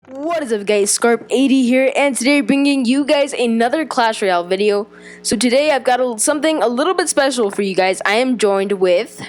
What is up, guys? Scarp80 here, and today bringing you guys another Clash Royale video. So today I've got something a little bit special for you guys. I am joined with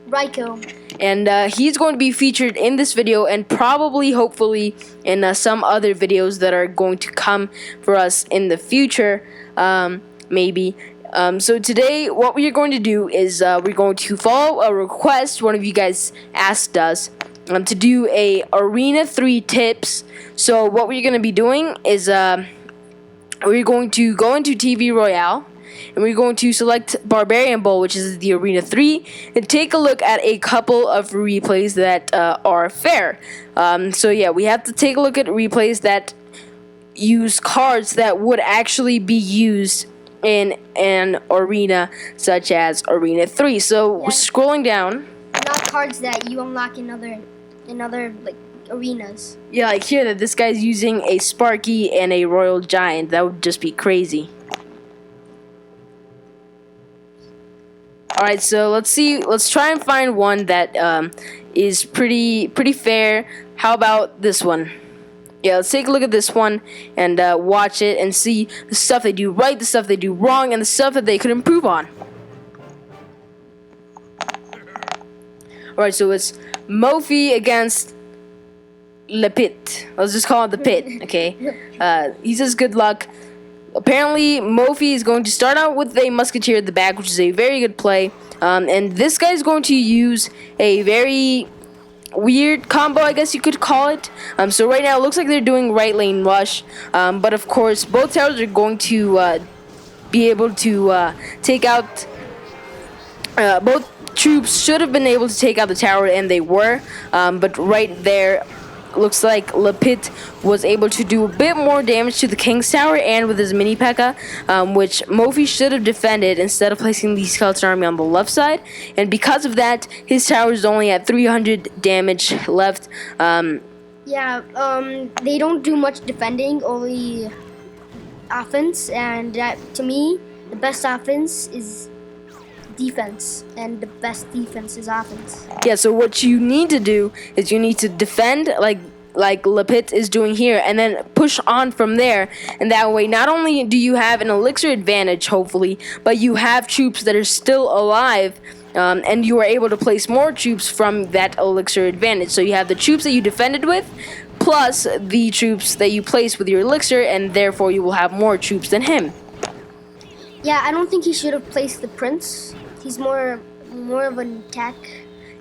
Ryko, and he's going to be featured in this video and probably, hopefully, in some other videos that are going to come for us in the future, maybe. So today, what we are going to do is we're going to follow a request one of you guys asked us to do a Arena 3 tips. So what we're going to be doing is we're going to go into TV Royale, and we're going to select Barbarian Bowl, which is the Arena 3, and take a look at a couple of replays that are fair. So yeah, we have to take a look at replays that use cards that would actually be used in an arena such as Arena 3. So Yeah. scrolling down, not cards that you unlock in other like arenas. yeah, like here that this guy's using a Sparky and a Royal Giant. That would just be crazy. Alright, so let's see. Let's try and find one that is pretty fair. How about this one? Yeah, let's take a look at this one and watch it and see the stuff they do right, the stuff they do wrong, and the stuff that they could improve on. Alright, so it's Mofi against Le Pit. Let's just call it the Pit, okay? He says good luck. Apparently, Mofi is going to start out with a Musketeer at the back, which is a very good play. And this guy is going to use a very weird combo, I guess you could call it. So right now, it looks like they're doing right lane rush. But of course, both towers are going to be able to take out... both troops should have been able to take out the tower, and they were. But right there, looks like Le Pit was able to do a bit more damage to the King's Tower and with his mini P.E.K.K.A, which Mofi should have defended instead of placing the Skeleton Army on the left side. And because of that, his tower is only at 300 damage left. Yeah, they don't do much defending, only offense, and to me, the best offense is defense, and the best defense is offense. Yeah, so what you need to do is you need to defend like Le Pit is doing here, and then push on from there. And that way, not only do you have an elixir advantage, hopefully, but you have troops that are still alive, and you are able to place more troops from that elixir advantage. So you have the troops that you defended with, plus the troops that you place with your elixir, and therefore you will have more troops than him. Yeah, I don't think he should have placed the Prince. He's more of an attack.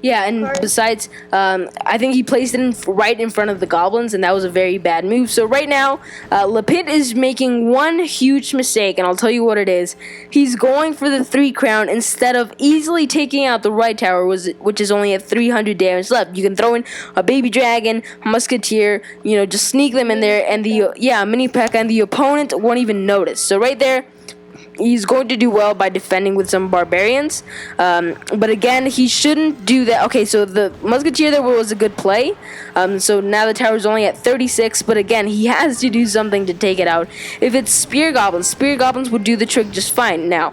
Yeah, and besides, I think he placed it right in front of the goblins, and that was a very bad move. So right now, Le Pit is making one huge mistake, and I'll tell you what it is. He's going for the 3 crown instead of easily taking out the right tower, which is only at 300 damage left. You can throw in a baby dragon, a musketeer, just sneak them in there, and mini P.E.K.K.A, and the opponent won't even notice. So right there, he's going to do well by defending with some barbarians, but again, he shouldn't do that. Okay, so the musketeer there was a good play. So now the tower is only at 36, but again, he has to do something to take it out. If it's spear goblins would do the trick just fine. Now,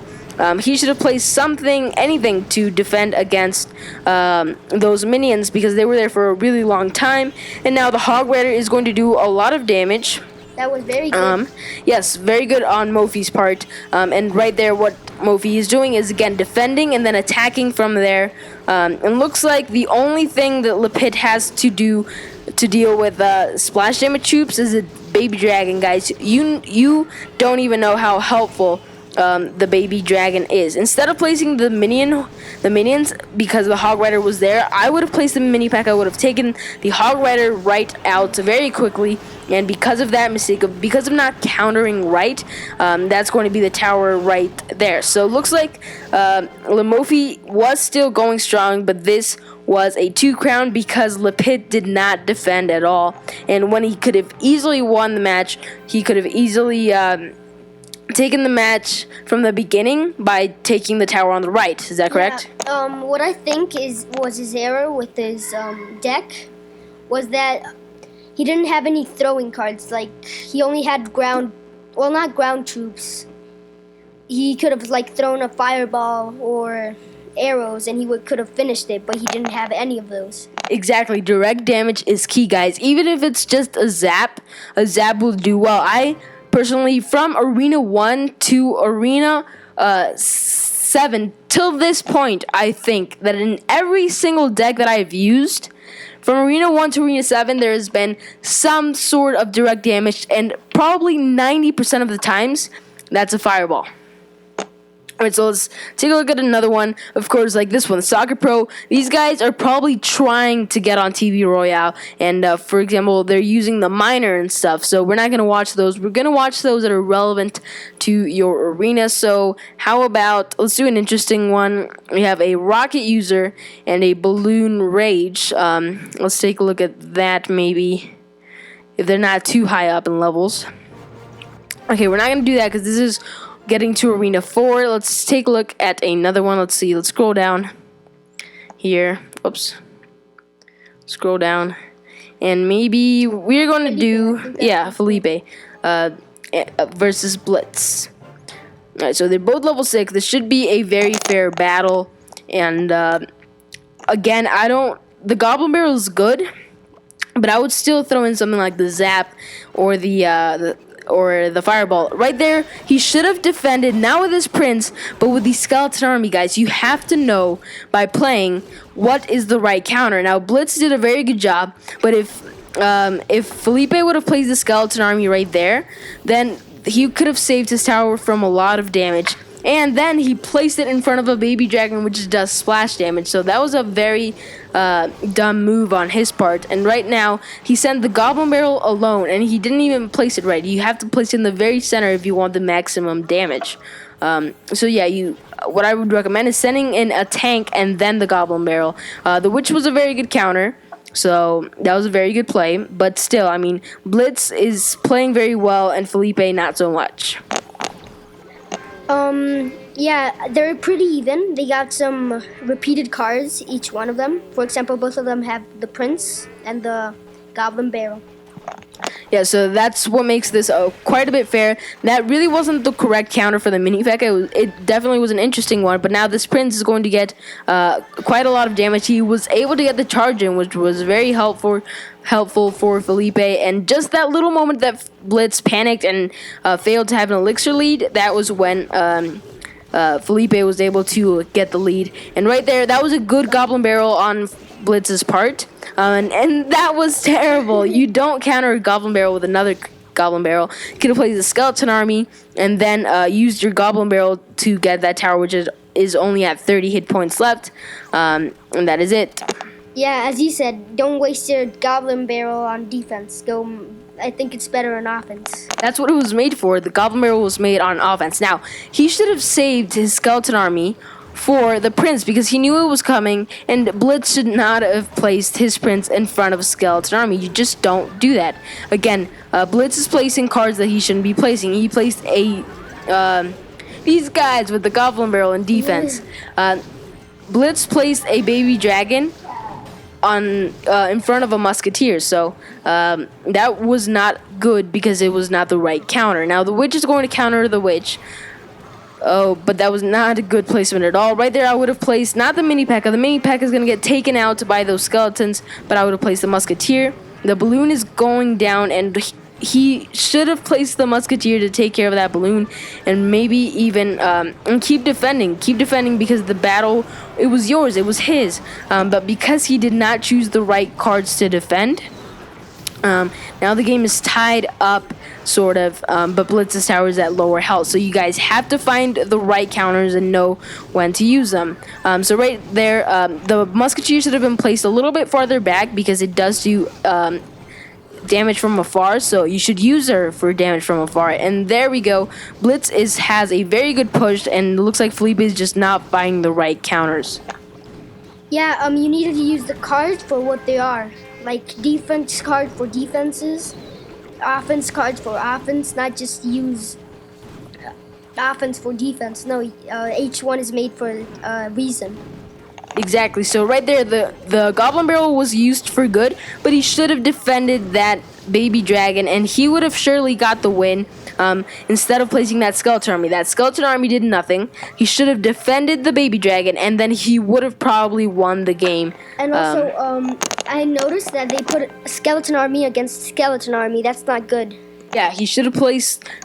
he should have placed anything to defend against those minions, because they were there for a really long time. And now the Hog Rider is going to do a lot of damage. That was very good. Yes, very good on Mofi's part. And right there, what Mofi is doing is, again, defending and then attacking from there. And looks like the only thing that Le Pit has to do to deal with splash damage troops is a baby dragon, guys. You don't even know how helpful the baby dragon is. Instead of placing the minions, because the Hog Rider was there, I would have placed the mini P.E.K.K.A. would have taken the Hog Rider right out very quickly, and because of that mistake, because of not countering right, that's going to be the tower right there. So it looks like Mofi was still going strong, but this was a 2 crown because Le Pit did not defend at all. And when he could have easily won the match, he could have easily taken the match from the beginning by taking the tower on the right. Is that correct? Yeah, what I think was his error with his deck was that he didn't have any throwing cards. Like, he only had not ground troops. He could have thrown a fireball or arrows, and he could have finished it, but he didn't have any of those. Exactly. Direct damage is key, guys. Even if it's just a zap will do well. I personally, from Arena 1 to Arena 7 till this point, I think that in every single deck that I've used, from Arena 1 to Arena 7, there has been some sort of direct damage, and probably 90% of the times, that's a fireball. Alright, so let's take a look at another one. Of course, like this one, Soccer Pro. These guys are probably trying to get on TV Royale, and for example, they're using the miner and stuff. So we're not gonna watch those. We're gonna watch those that are relevant to your arena. So how about let's do an interesting one. We have a rocket user and a balloon rage. Let's take a look at that. Maybe if they're not too high up in levels. Okay, we're not gonna do that because this is getting to Arena 4. Let's take a look at another one. Let's see. Let's scroll down here. Oops. Scroll down. And maybe we're going to do, Felipe versus Blitz. Alright, so they're both level 6. This should be a very fair battle. And again, the Goblin Barrel is good, but I would still throw in something like the Zap or the fireball. Right there, he should have defended, not with his Prince, but with the Skeleton Army, guys. You have to know by playing what is the right counter. Now, Blitz did a very good job, but if Felipe would have placed the Skeleton Army right there, then he could have saved his tower from a lot of damage. And then he placed it in front of a baby dragon, which does splash damage. So that was a very dumb move on his part. And right now, he sent the Goblin Barrel alone, and he didn't even place it right. You have to place it in the very center if you want the maximum damage. So yeah, what I would recommend is sending in a tank and then the Goblin Barrel. The Witch was a very good counter. So that was a very good play. But still, I mean, Blitz is playing very well, and Felipe not so much. Yeah, they're pretty even. They got some repeated cards, each one of them. For example, both of them have the Prince and the Goblin Barrel. Yeah, so that's what makes this quite a bit fair. That really wasn't the correct counter for the mini P.E.K.K.A. It definitely was an interesting one, but now this Prince is going to get quite a lot of damage. He was able to get the charge in, which was very helpful for Felipe. And just that little moment that Blitz panicked and failed to have an elixir lead, that was when Felipe was able to get the lead. And right there, that was a good Goblin Barrel on Blitz's part. And that was terrible. You don't counter a Goblin Barrel with another Goblin Barrel. You could have played the Skeleton Army and then used your Goblin Barrel to get that tower, which is only at 30 hit points left. And that is it. Yeah, as you said, don't waste your Goblin Barrel on defense. I think it's better on offense. That's what it was made for. The Goblin Barrel was made on offense. Now, he should have saved his Skeleton Army for the Prince because he knew it was coming, and Blitz should not have placed his Prince in front of a Skeleton Army. You just don't do that. Again, Blitz is placing cards that he shouldn't be placing. He placed these guys with the Goblin Barrel in defense. Blitz placed a baby dragon in front of a musketeer, so that was not good because it was not the right counter. Now the Witch is going to counter the Witch. Oh, but that was not a good placement at all. Right there, I would have placed not the mini P.E.K.K.A. The mini P.E.K.K.A. is going to get taken out by those skeletons, but I would have placed the musketeer. The balloon is going down, and he should have placed the musketeer to take care of that balloon, and maybe even and keep defending because the battle, it was yours, it was his, but because he did not choose the right cards to defend, now the game is tied up sort of, but Blitz's tower is at lower health, so you guys have to find the right counters and know when to use them. So right there, the musketeer should have been placed a little bit farther back because it does do damage from afar, so you should use her for damage from afar. And there we go. Blitz has a very good push, and it looks like Felipe is just not buying the right counters. Yeah, you needed to use the cards for what they are. Like defense card for defenses, offense cards for offense, not just use offense for defense. No, each one is made for a reason. Exactly. So right there, the Goblin Barrel was used for good, but he should have defended that baby dragon, and he would have surely got the win. Instead of placing that skeleton army did nothing. He should have defended the baby dragon, and then he would have probably won the game. And also, I noticed that they put a skeleton army against skeleton army. That's not good. Yeah, he should have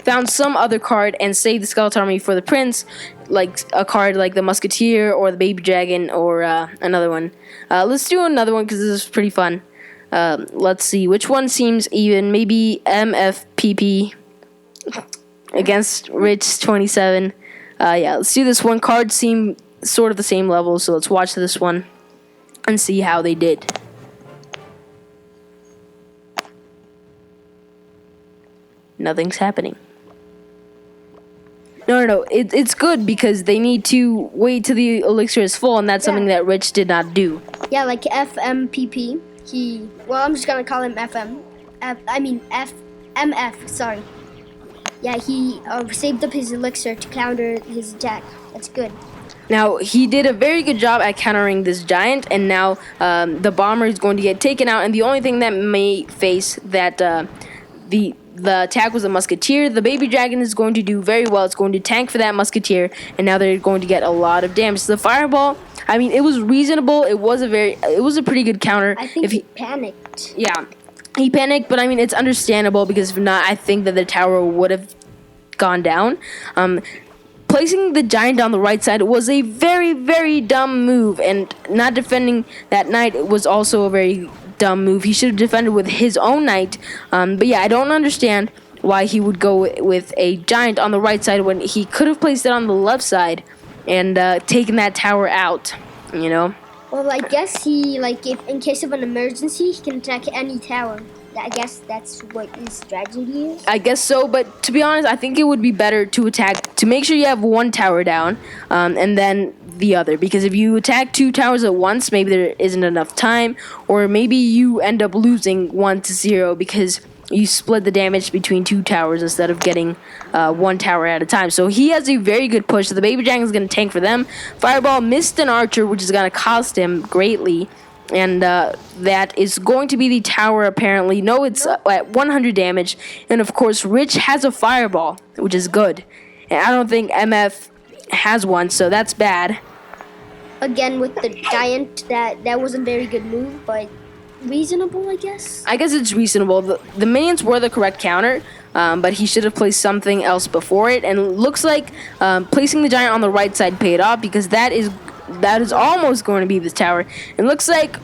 found some other card and saved the skeleton army for the prince, like a card like the musketeer or the baby dragon or another one. Let's do another one because this is pretty fun. Let's see which one seems even. Maybe MFPP against Rich 27. Yeah, let's do this one. Cards seem sort of the same level, so let's watch this one and see how they did. Nothing's happening. No. It's good because they need to wait till the elixir is full, and that's something that Rich did not do. Yeah, like FMPP. I'm just gonna call him FM. MF. Sorry. Yeah, he saved up his elixir to counter his attack. That's good. Now, he did a very good job at countering this giant, and now the bomber is going to get taken out, and the only thing that may face that the attack was a musketeer. The baby dragon is going to do very well. It's going to tank for that musketeer, and now they're going to get a lot of damage. So the fireball, I mean, it was reasonable. It was a pretty good counter. I think he panicked. Yeah, he panicked, but I mean, it's understandable because if not, I think that the tower would have gone down. Placing the giant on the right side was a very, very dumb move, and not defending that knight was also a very dumb move. He should have defended with his own knight. But yeah, I don't understand why he would go with a giant on the right side when he could have placed it on the left side and taken that tower out, you know? Well, I guess if in case of an emergency, he can attack any tower. I guess that's what his strategy is. I guess so, but to be honest, I think it would be better to make sure you have one tower down, and then the other. Because if you attack two towers at once, maybe there isn't enough time, or maybe you end up losing 1-0 because you split the damage between two towers instead of getting one tower at a time. So he has a very good push. So the baby dragon is going to tank for them. Fireball missed an archer, which is going to cost him greatly. And that is going to be the tower, apparently. No, it's at 100 damage. And, of course, Rich has a fireball, which is good. And I don't think MF has one, so that's bad. Again, with the giant, that was a very good move, but reasonable, I guess? I guess it's reasonable. The minions were the correct counter, but he should have placed something else before it. And it looks like placing the giant on the right side paid off because that is almost going to be the tower. It looks like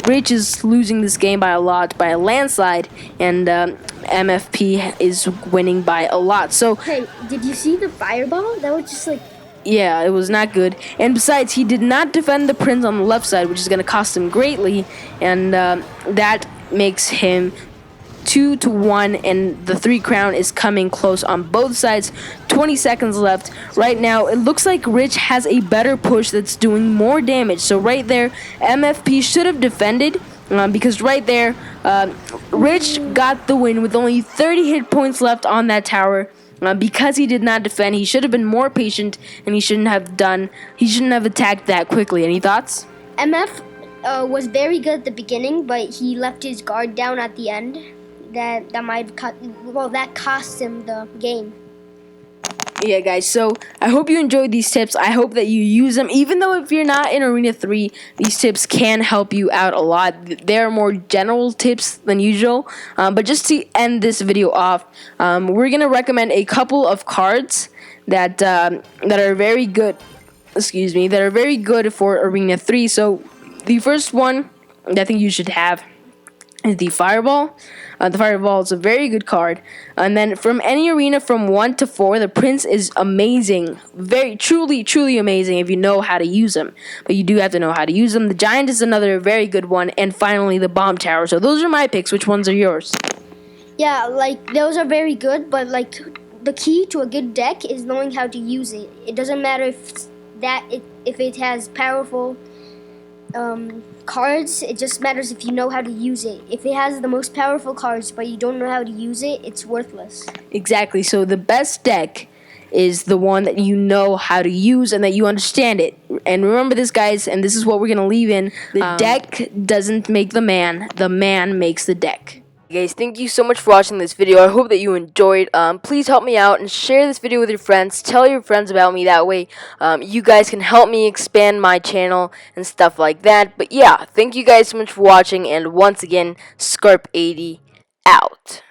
Rich is losing this game by a landslide, and MFP is winning by a lot. So, hey, did you see the fireball? That was just yeah, it was not good. And besides, he did not defend the prince on the left side, which is going to cost him greatly, and that makes him 2-1, and the 3 crown is coming close on both sides. 20 seconds left. Right now, it looks like Rich has a better push that's doing more damage. So right there, MFP should have defended because right there, Rich got the win with only 30 hit points left on that tower. Because he did not defend, he should have been more patient, and he shouldn't have attacked that quickly. Any thoughts? MF was very good at the beginning, but he left his guard down at the end. That cost him the game. Yeah, guys, so I hope you enjoyed these tips. I hope that you use them. Even though if you're not in Arena 3, these tips can help you out a lot. They're more general tips than usual. But just to end this video off, we're going to recommend a couple of cards that are very good. That are very good for Arena 3. So the first one that I think you should have is the Fireball. The Fireball is a very good card. And then from any arena from 1 to 4, the Prince is amazing. Very, truly, truly amazing if you know how to use them. But you do have to know how to use them. The Giant is another very good one. And finally, the Bomb Tower. So those are my picks. Which ones are yours? Yeah, those are very good, but the key to a good deck is knowing how to use it. It doesn't matter if it has powerful cards. It just matters if you know how to use it. If it has the most powerful cards but you don't know how to use it, it's worthless. Exactly. So the best deck is the one that you know how to use and that you understand it. And remember this, guys, and this is what we're going to leave in. The deck doesn't make the man makes the deck. Guys, thank you so much for watching this video. I hope that you enjoyed. Please help me out and share this video with your friends. Tell your friends about me. That way you guys can help me expand my channel and stuff like that. But yeah, thank you guys so much for watching. And once again, Scarp80 out.